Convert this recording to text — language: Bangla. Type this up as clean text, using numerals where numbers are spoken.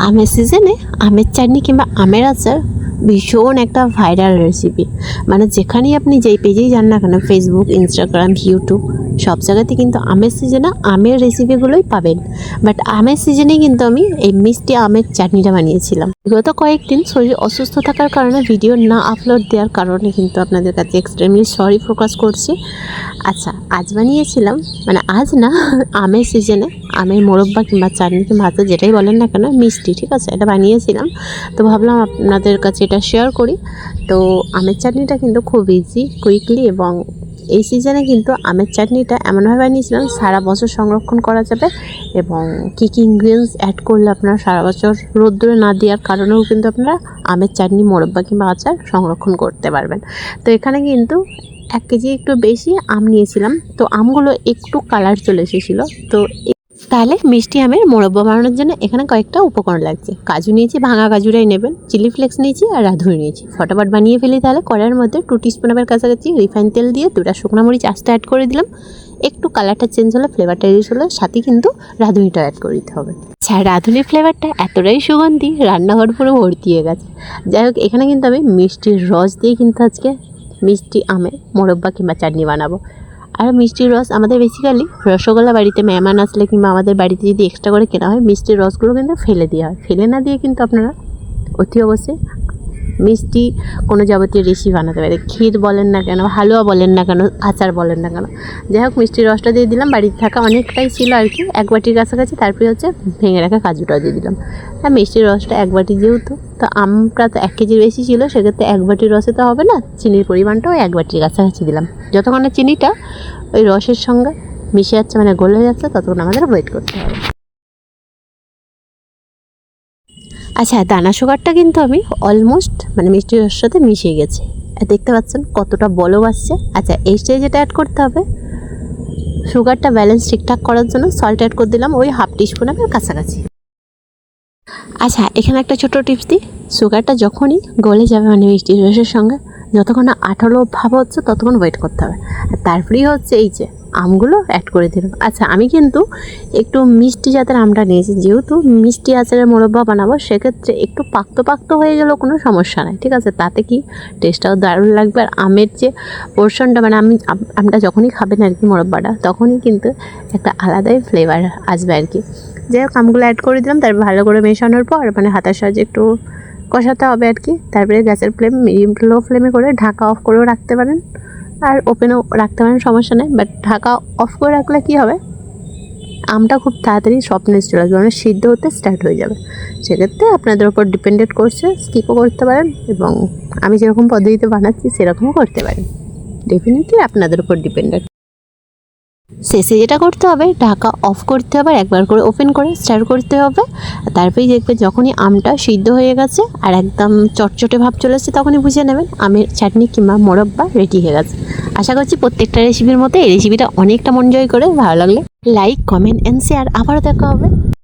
আমের সিজনে আমের চাটনি কিংবা আমের আচার ভীষণ একটা ভাইরাল রেসিপি। মানে যেখানেই আপনি যেই পেজেই যান না কেন, ফেসবুক, ইনস্টাগ্রাম, ইউটিউব, সব জায়গাতে কিন্তু আমের সিজনে আমের রেসিপিগুলোই পাবেন। বাট আমের সিজনে কিন্তু আমি এই মিষ্টি আমের চাটনিটা বানিয়েছিলাম। গত কয়েকদিন শরীর অসুস্থ থাকার কারণে ভিডিও না আপলোড দেওয়ার কারণে কিন্তু আপনাদের কাছে এক্সট্রিমলি সরি প্রকাশ করছি। আচ্ছা, আজ বানিয়েছিলাম, মানে আজ না, আমের সিজনে আমের মোরব্বা কিংবা চাটনি কিংবা আচার যেটাই বলেন না কেন, মিষ্টি, ঠিক আছে, এটা বানিয়েছিলাম। তো ভাবলাম আপনাদের কাছে এটা শেয়ার করি। তো আমের চাটনিটা কিন্তু খুব ইজি, কুইকলি, এবং এই সিজনে কিন্তু আমের চাটনিটা এমনভাবে বানিয়েছিলাম সারা বছর সংরক্ষণ করা যাবে। এবং কী কী ইনগ্রিডিয়েন্টস অ্যাড করলে আপনারা সারা বছর রোদ্দুরে না দেওয়ার কারণেও কিন্তু আপনারা আমের চাটনি, মোরব্বা কিংবা আচার সংরক্ষণ করতে পারবেন। তো এখানে কিন্তু 1 কেজি একটু বেশি আম নিয়েছিলাম। তো আমগুলো একটু কালার চলে এসেছিলো। তো তাহলে মিষ্টি আমের মোরব্বা বানানোর জন্য এখানে কয়েকটা উপকরণ লাগছে। কাজু নিয়েছি, ভাঙা কাজুরাই নেবেন। চিলি ফ্লেক্স নিয়েছি আর রাঁধুনি নিয়েছি। ফটাফট বানিয়ে ফেলি তাহলে। কড়াইয়ের মধ্যে 2 টিস্পুনের কাছাকাছি রিফাইন তেল দিয়ে 2টা শুকনো মরিচ আস্তে অ্যাড করে দিলাম। একটু কালারটা চেঞ্জ হলে, ফ্লেভারটা রিচ হলে, সাথে কিন্তু রাঁধুনিটা অ্যাড করে দিতে হবে। আচ্ছা, রাঁধুনির ফ্লেভারটা এতটাই সুগন্ধি, রান্নাঘর পুরো ভর্তি হয়ে গেছে। যাই হোক, এখানে কিন্তু আমি মিষ্টির রস দিয়ে কিন্তু আজকে মিষ্টি আমের মোরব্বা কিংবা চাটনি বানাবো। আর মিষ্টির রস আমাদের বেসিক্যালি রসগোল্লা বাড়িতে মেহমান আসলে কিংবা আমাদের বাড়িতে যদি এক্সট্রা করে কেনা হয়, মিষ্টির রসগুলো কিন্তু ফেলে দেওয়া হয়। ফেলে না দিয়ে কিন্তু আপনারা অতি অবশ্যই মিষ্টি কোনো যাবতীয় রেসিপি বানাতে পারে। ক্ষীর বলেন না কেন, হালুয়া বলেন না কেন, আচার বলেন না কেন। যাই হোক, মিষ্টির রসটা দিয়ে দিলাম। বাড়িতে থাকা অনেকটাই ছিল আর কি, 1 বাটির কাছাকাছি। তারপরে হচ্ছে ভেঙে রাখা কাজুটাও দিয়ে দিলাম। আর মিষ্টির রসটা 1 বাটি যেহেতু, তো আমটা তো 1 কেজির বেশি ছিল, সেক্ষেত্রে 1 বাটির রসে তো হবে না, চিনির পরিমাণটাও 1 বাটির কাছাকাছি দিলাম। যতক্ষণ না চিনিটা ওই রসের সঙ্গে মিশে যাচ্ছে, মানে গলে যাচ্ছে, ততক্ষণ আমাদের ওয়েট করতে হবে। আচ্ছা, দানা সুগারটা কিন্তু আমি অলমোস্ট মানে মিষ্টির রসের সাথে মিশিয়ে গেছে। দেখতে পাচ্ছেন কতটা বলক আসছে। আচ্ছা, এই স্টেজে যেটা অ্যাড করতে হবে, সুগারটা ব্যালেন্স ঠিকঠাক করার জন্য সল্ট অ্যাড করে দিলাম ওই 1/2 টিস্পুনের কাছাকাছি। আচ্ছা, এখানে একটা ছোটো টিপস দিই। সুগারটা যখনই গলে যাবে, মানে মিষ্টির রসের সঙ্গে যতক্ষণ না আঠালো ভাব হচ্ছে, ততক্ষণ ওয়েট করতে হবে। আর তারপরেই হচ্ছে এই যে আমগুলো অ্যাড করে দিলাম। আচ্ছা, আমি কিন্তু একটু মিষ্টি জাতের আমটা নিয়েছি, যেহেতু মিষ্টি আচারের মোরব্বা বানাবো, সেক্ষেত্রে একটু পাকতো পাকতো হয়ে গেলেও কোনো সমস্যা নাই, ঠিক আছে। তাতে কি টেস্টটাও দারুণ লাগবে। আর আমের যে পোর্শনটা, মানে আমটা যখনই খাবেন আর কি, মোরব্বাটা, তখনই কিন্তু একটা আলাদাই ফ্লেভার আসবে আর কি। যাই হোক, আমগুলো অ্যাড করে দিলাম। তারপর ভালো করে মেশানোর পর, মানে হাতার সাহায্যে একটু কষাতে হবে আর কি। তারপরে গ্যাসের ফ্লেম মিডিয়াম টু লো ফ্লেমে করে ঢাকা অফ করেও রাখতে পারেন, আর ওপেনও রাখতে পারেন, সমস্যা নেই। বাট ঢাকা অফ করে রাখলে কী হবে, আমটা খুব তাড়াতাড়ি সফটনেস চলে আসবে, মানে সিদ্ধ হতে স্টার্ট হয়ে যাবে। সেক্ষেত্রে আপনাদের ওপর ডিপেন্ডেন্ট করছে, স্কিপও করতে পারেন, এবং আমি যেরকম পদ্ধতিতে বানাচ্ছি সেরকমও করতে পারেন। ডেফিনেটলি আপনাদের উপর ডিপেন্ডেন্ট। শেষে যেটা করতে হবে, ঢাকা অফ করতে হবে, আর একবার করে ওপেন করে স্টার্ট করতে হবে। তারপরেই দেখবেন যখনই আমটা সিদ্ধ হয়ে গেছে আর একদম চটচটে ভাব চলে এসেছে, তখনই বুঝে নেবেন আমের চাটনি কিংবা মোরব্বা রেডি হয়ে গেছে। আশা করছি প্রত্যেকটা রেসিপির মতো এই রেসিপিটা অনেকটা মন জয় করে। ভালো লাগলে লাইক, কমেন্ট অ্যান্ড শেয়ার। আবারও দেখা হবে।